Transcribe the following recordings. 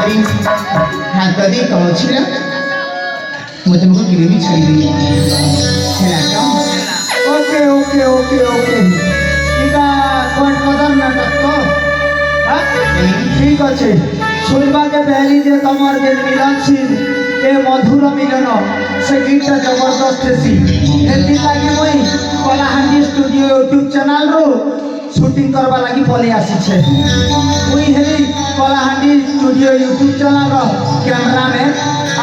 धरी हाथ दे कहला मुझे तुमको गिरे भी छड़ी दी ओके ओके ओके ओके इटा कोट कदम नाटक तो ठीक अच्छे सुनवा के पहली जे तमर जे मिलन सी ए मधुर मिलन से गीतटा जबरदस्त सी एति लागी मोई कलाहांडी स्टूडियो यूट्यूब चैनल रो शूटिंग करवा लगी पले आसी छे कोई हेली कलाहांडी स्टूडियो यूट्यूब चैनल रो कैमरामैन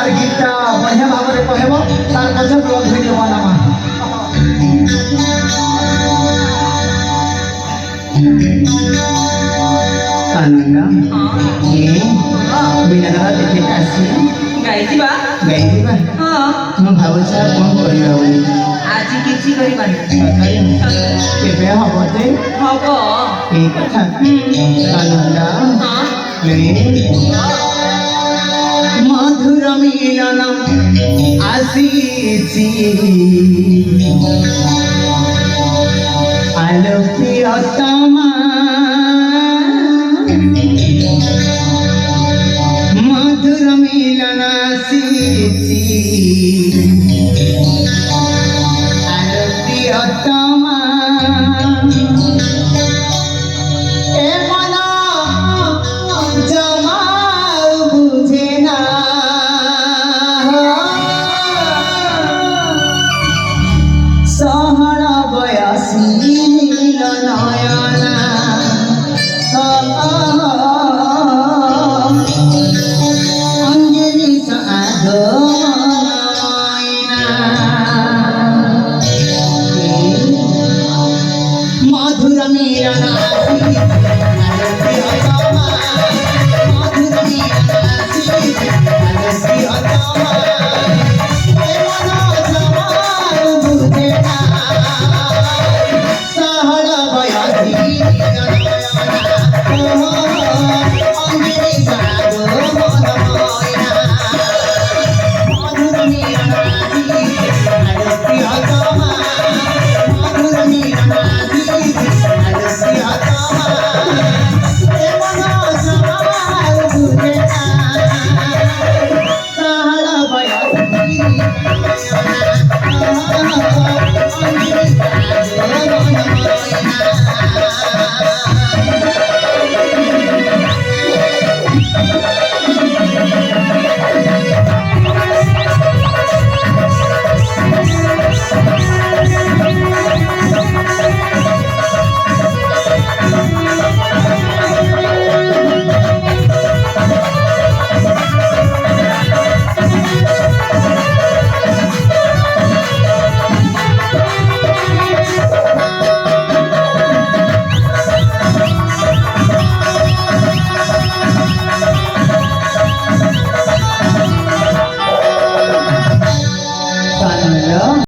और गीतटा बढ़िया भाव रे कहबो तार पछे ब्लॉग वीडियो बनावा आनंदा ये बिना करा देखे आसी गाई दिबा हां मैं भावसा कोन करिया बोली आज किछि करिबानी केबे हबो ते हबो ए कथा आनंदा हां मधुर मिलन आसीची आलो प्रियतमा मधुर मिलन आसीची